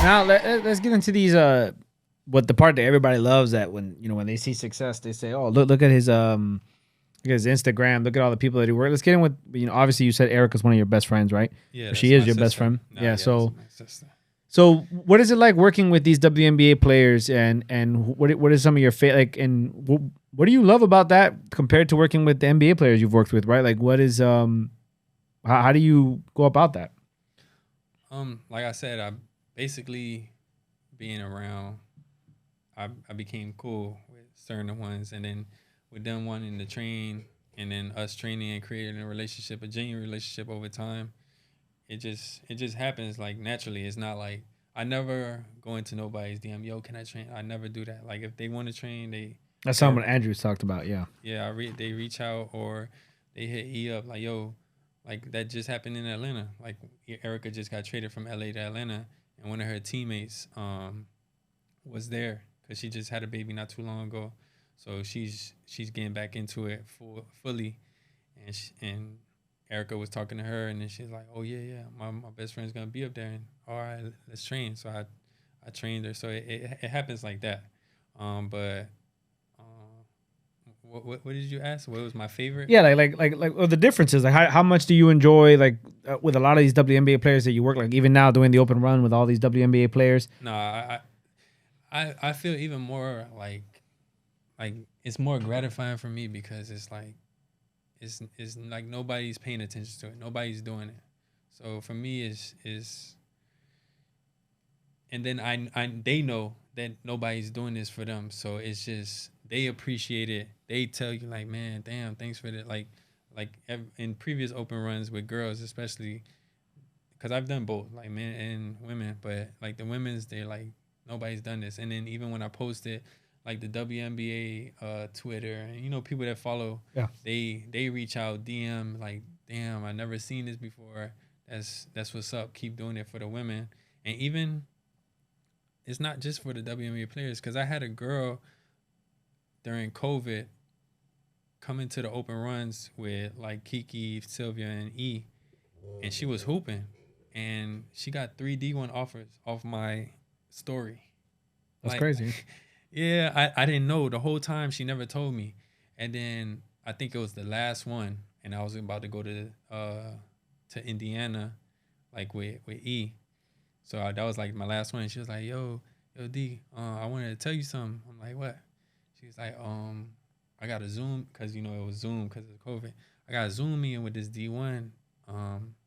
Now let's get into these. What the part that everybody loves that when they see success, they say, "Oh, look at his Instagram. Look at all the people that he worked." Let's get in with Obviously, you said Erica's one of your best friends, right? Yeah, Or that's she is my your best sister. friend. Nah, Yeah. yeah, that's my sister. So what is it like working with these WNBA players, and what is some of your what do you love about that compared to working with the NBA players you've worked with, right? Like, what is how do you go about that? Like I said, I basically being around, I became cool with certain ones, and then with them wanting to train, and then us training and creating a relationship, a genuine relationship over time. It just happens like naturally. It's not like I never go into nobody's DM. Yo, can I train? I never do that. Like if they want to train, That's they'll something Andrews talked about. Yeah. yeah, they reach out or they hit E up like, yo, like that just happened in Atlanta. Like Erica just got traded from LA to Atlanta, and one of her teammates was there because she just had a baby not too long ago, so she's getting back into it fully, and Erica was talking to her, and then she's like, oh yeah, my best friend's gonna be up there, and all right, let's train. So I trained her, so it happens like that, but what did you ask? What was my favorite? Yeah, the differences. Like, how much do you enjoy with a lot of these WNBA players that you work, like even now doing the open run with all these WNBA players? No, I feel even more like it's more gratifying for me because it's like it's like nobody's paying attention to it. Nobody's doing it. So for me is and then I they know that nobody's doing this for them. So it's just they appreciate it. They tell you like, man, damn, thanks for that. In previous open runs with girls, especially because I've done both, like men and women. But like the women's, they're like nobody's done this. And then even when I posted like the WNBA Twitter, and people that follow, Yeah. they reach out DM like, damn, I never seen this before. That's what's up. Keep doing it for the women. And even it's not just for the WNBA players because I had a girl during COVID come into the open runs with like Kiki, Sylvia, and E, and she was hooping, and she got 3D1 offers off my story. That's Like, crazy. yeah, I didn't know the whole time. She never told me, and then I think it was the last one, and I was about to go to Indiana, like with E. So that was like my last one. And she was like, yo D, I wanted to tell you something. I'm like, what? She was like, I got a Zoom because it was Zoom because of COVID. I got a Zoom meeting with this D1.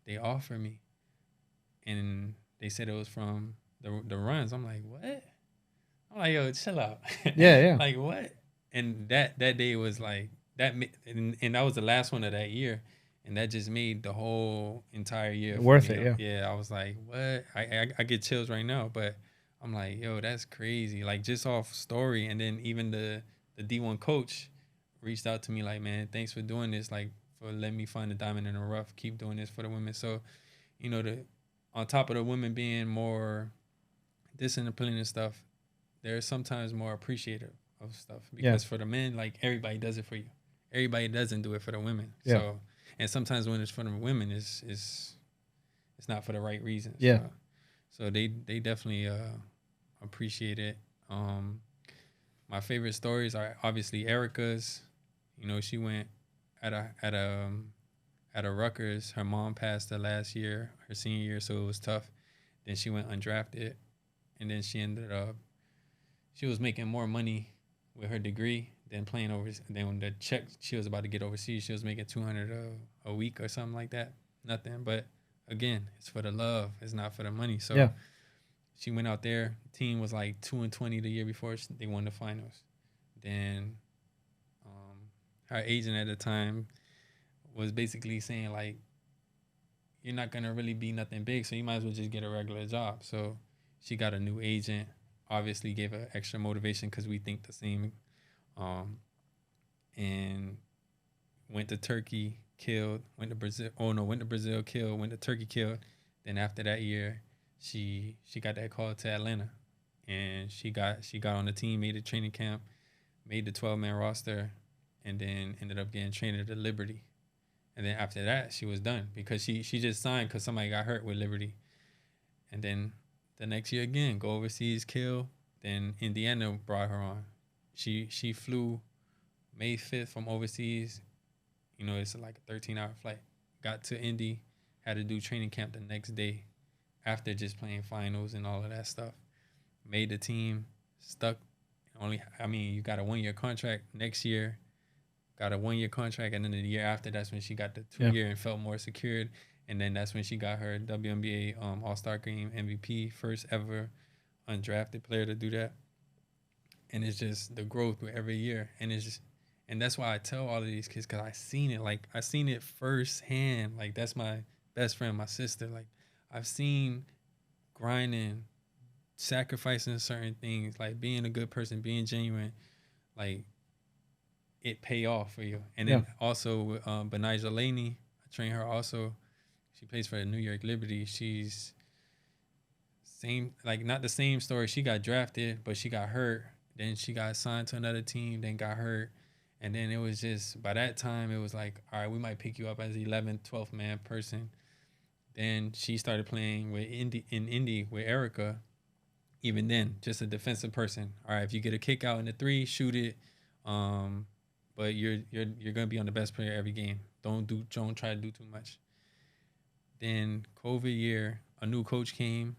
They offered me, and they said it was from the runs. I'm like, what? I'm like, yo, chill out. Yeah, yeah. Like what? And that day was like that, and that was the last one of that year, and that just made the whole entire year for Worth me. it, yeah. Yeah, I was like, what? I get chills right now, but I'm like, yo, that's crazy. Like just off story, and then even the D1 coach reached out to me like, man, thanks for doing this, like for letting me find the diamond in the rough. Keep doing this for the women. So, the on top of the women being more disciplined and stuff, they're sometimes more appreciative of stuff because for the men, like everybody does it for you. Everybody doesn't do it for the women. Yeah. So, and sometimes when it's for the women, it's not for the right reasons. Yeah. So they definitely appreciate it. My favorite stories are obviously Erica's. She went at a Rutgers. Her mom passed her last year, her senior year, so it was tough. Then she went undrafted, and then she ended up. She was making more money with her degree than playing overseas. Then when the check she was about to get overseas, she was making $200 a week or something like that. Nothing, but again, it's for the love. It's not for the money. So Yeah. she went out there. Team was like 2-20 the year before they won the finals. Then her agent at the time was basically saying like, you're not gonna really be nothing big, so you might as well just get a regular job. So she got a new agent. Obviously gave her extra motivation because we think the same. And went to Turkey, killed. Went to Brazil. Oh no, went to Brazil, killed. Went to Turkey, killed. Then after that year, she got that call to Atlanta, and she got on the team, made a training camp, made the 12-man roster, and then ended up getting traded to Liberty. And then after that, she was done because she just signed because somebody got hurt with Liberty, and then The next year again, go overseas, kill. Then Indiana brought her on. She flew May 5th from overseas. You know, it's like a 13-hour flight. Got to Indy, had to do training camp the next day after just playing finals and all of that stuff. Made the team, stuck. You got a 1-year contract next year. Got a 1-year contract, and then the year after, that's when she got the 2-year and felt more secured. And then that's when she got her WNBA All-Star Game MVP, first ever undrafted player to do that. And it's just the growth with every year. And that's why I tell all of these kids, because I seen it. Like, I seen it firsthand. Like, that's my best friend, my sister. Like, I've seen grinding, sacrificing certain things, like being a good person, being genuine, like, it pay off for you. And then also with Betnijah Laney, I train her also. She plays for the New York Liberty. She's not the same story. She got drafted, but she got hurt. Then she got signed to another team, then got hurt. And then it was just, by that time, it was like, all right, we might pick you up as 11th, 12th man person. Then she started playing in Indy with Erica. Even then, just a defensive person. All right, if you get a kick out in the 3, shoot it. But you're gonna be on the best player every game. Don't try to do too much. Then COVID year, a new coach came.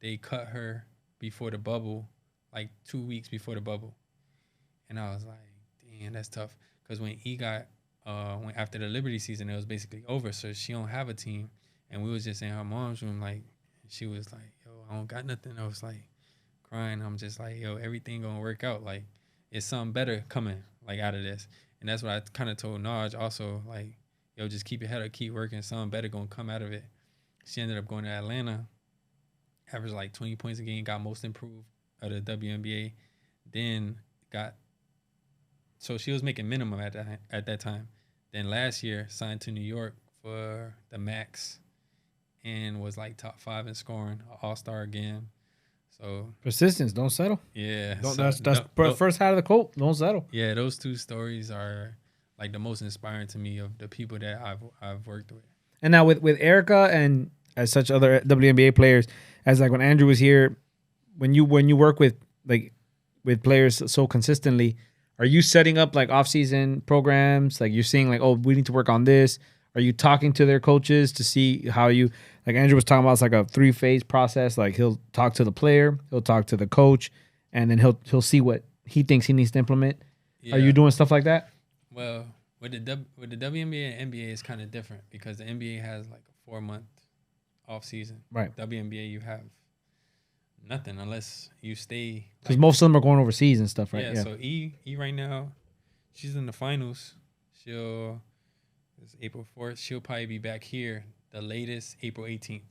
They cut her before the bubble, like 2 weeks before the bubble. And I was like, damn, that's tough. Because when went after the Liberty season, it was basically over. So she don't have a team. And we was just in her mom's room, like, she was like, yo, I don't got nothing. I was like crying. I'm just like, yo, everything gonna work out. Like, it's something better coming, like, out of this. And that's what I kind of told Naj also, like, yo, just keep your head up, keep working. Something better gonna come out of it. She ended up going to Atlanta, averaged like 20 points a game, got most improved of the WNBA. Then so she was making minimum at that time. Then last year, signed to New York for the max and was like top 5 in scoring, all-star again. So persistence, don't settle. Yeah. That's first out of the quote. Don't settle. Yeah, those two stories are like the most inspiring to me of the people that I've worked with. And now with Erica and as such other WNBA players, as like when Andrew was here, when you work with players so consistently, are you setting up like off-season programs? Like you're seeing like, oh, we need to work on this. Are you talking to their coaches to see how you, like Andrew was talking about, it's like a 3-phase process. Like he'll talk to the player, he'll talk to the coach, and then he'll see what he thinks he needs to implement. Yeah. Are you doing stuff like that? Well, with the WNBA and NBA, it's kind of different because the NBA has like a 4-month off season. Right. WNBA, you have nothing unless you stay. Because most of them are going overseas and stuff, right? Yeah. So E right now, she's in the finals. It's April 4th. She'll probably be back here the latest April 18th.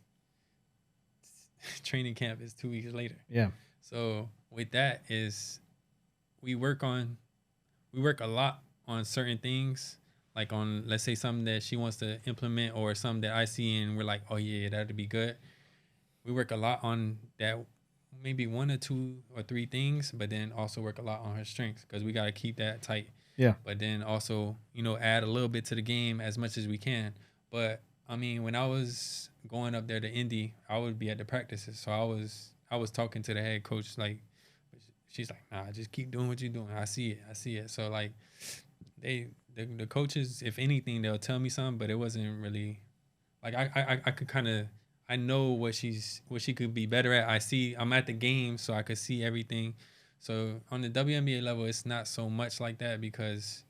Training camp is 2 weeks later. Yeah. So with that is we work a lot on certain things, like on, let's say, something that she wants to implement or something that I see and we're like, oh yeah, that'd be good. We work a lot on that, maybe 1 or 2 or 3 things, but then also work a lot on her strengths because we got to keep that tight. Yeah. But then also, add a little bit to the game as much as we can. But I mean, when I was going up there to Indy, I would be at the practices. So I was talking to the head coach, like, she's like, nah, just keep doing what you're doing. I see it. So like the coaches, if anything, they'll tell me something, but it wasn't really like I could kind of, I know what she could be better at. I'm at the game, so I could see everything. So on the WNBA level, it's not so much like that because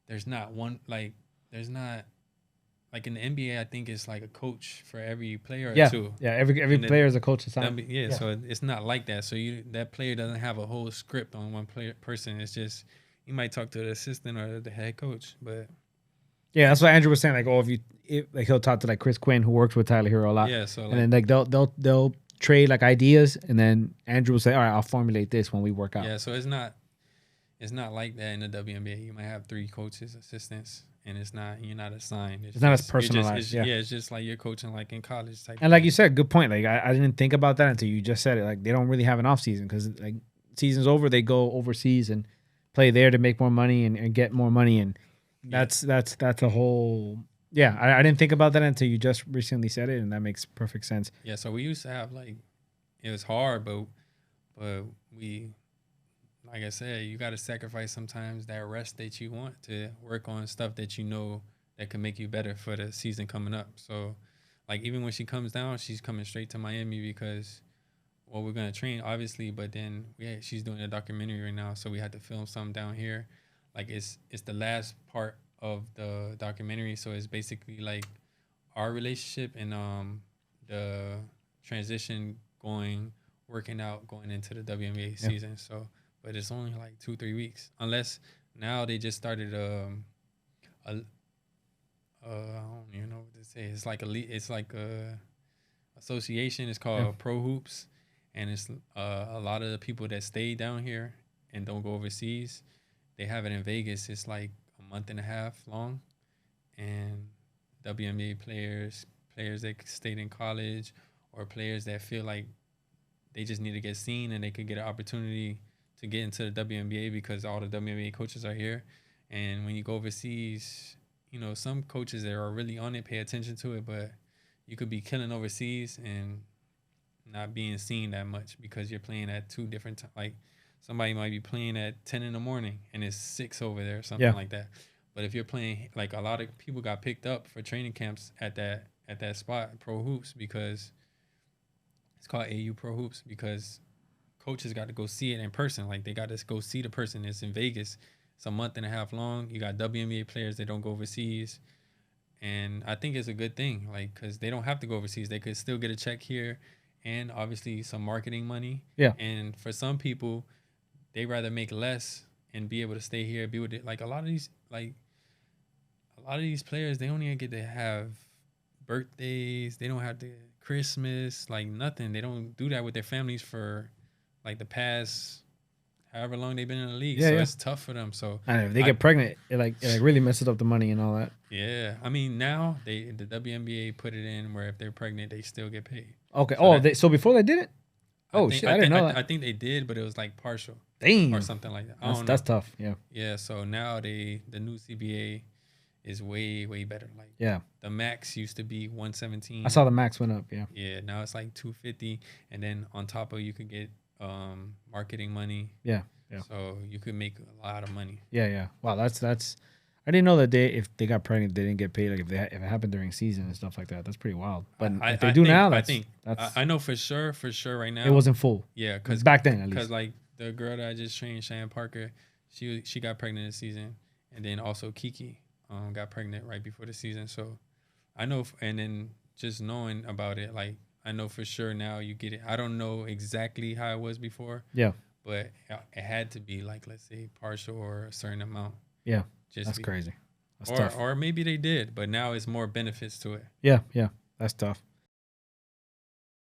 there's not like in the NBA, I think it's like a coach for every player or two. Yeah, every player is a coach assigned. Yeah, so it's not like that. So that player doesn't have a whole script on one person. It's just you might talk to the assistant or the head coach, but yeah, that's what Andrew was saying. Like, oh, like he'll talk to like Chris Quinn, who works with Tyler Hero a lot. Yeah, so and then like they'll trade like ideas, and then Andrew will say, all right, I'll formulate this when we work out. Yeah, so it's not like that in the WNBA. You might have 3 coaches, assistants, and you're not assigned. It's not as personalized. It's just like you're coaching like in college type. And like you said, good point. Like I didn't think about that until you just said it. Like they don't really have an off season because like season's over, they go overseas and play there to make more money and get more money, and that's a whole. Yeah, I didn't think about that until you just recently said it, and that makes perfect sense. Yeah, so we used to have like it was hard, but we, like I said, you got to sacrifice sometimes that rest that you want to work on stuff that you know that can make you better for the season coming up. So, like, even when she comes down, she's coming straight to Miami because, well, we're gonna train obviously, but then she's doing a documentary right now, so we had to film something down here. Like, it's the last part of the documentary, so it's basically like our relationship and the transition working out going into the WNBA season. So, but it's only like 2-3 weeks, unless now they just started I don't even know what to say. It's like a association. It's called Pro Hoops, and it's a lot of the people that stay down here and don't go overseas. They have it in Vegas. It's like a month and a half long, and WNBA players that stayed in college, or players that feel like they just need to get seen and they could get an opportunity to get into the WNBA because all the WNBA coaches are here. And when you go overseas, you know, some coaches that are really on it pay attention to it, but you could be killing overseas and not being seen that much because you're playing at two different times. Like, somebody might be playing at 10 in the morning and it's 6 over there or something like that. But if you're playing, like, a lot of people got picked up for training camps at that spot, Pro Hoops, because it's called AU Pro Hoops, because coaches got to go see it in person. Like, they got to go see the person. It's in Vegas. It's a month and a half long. You got WNBA players that don't go overseas. And I think it's a good thing, like, because they don't have to go overseas. They could still get a check here and obviously some marketing money. Yeah. And for some people, they rather make less and be able to stay here, be with it. Like, a lot of these players, they don't even get to have birthdays. They don't have to Christmas, like, nothing. They don't do that with their families for, like, the past however long they've been in the league. It's tough for them. So, and if they get pregnant, it really messes up the money and all that. Yeah. I mean, now the WNBA put it in where if they're pregnant, they still get paid. Okay. So before they did it? I didn't know that. I think they did, but it was like partial. Damn. Or something like that. That's tough. Yeah. Yeah. So now the new CBA is way, way better. Like, the max used to be 117. I saw the max went up. Yeah. Yeah. Now it's like 250, and then on top of you could get marketing money. Yeah. So you could make a lot of money. Yeah. Wow. That's. I didn't know that if they got pregnant, they didn't get paid. Like, if it happened during season and stuff like that, that's pretty wild. But if they do now, I know for sure right now it wasn't full. Yeah, because back then, at least. Because, like, the girl that I just trained, Cheyenne Parker, she got pregnant this season, and then also Kiki got pregnant right before the season. So I know, and then just knowing about it, like, I know for sure now you get it. I don't know exactly how it was before. Yeah. But it had to be, like, let's say partial or a certain amount. Yeah. That's crazy. That's tough. Or maybe they did, but now it's more benefits to it. Yeah. That's tough.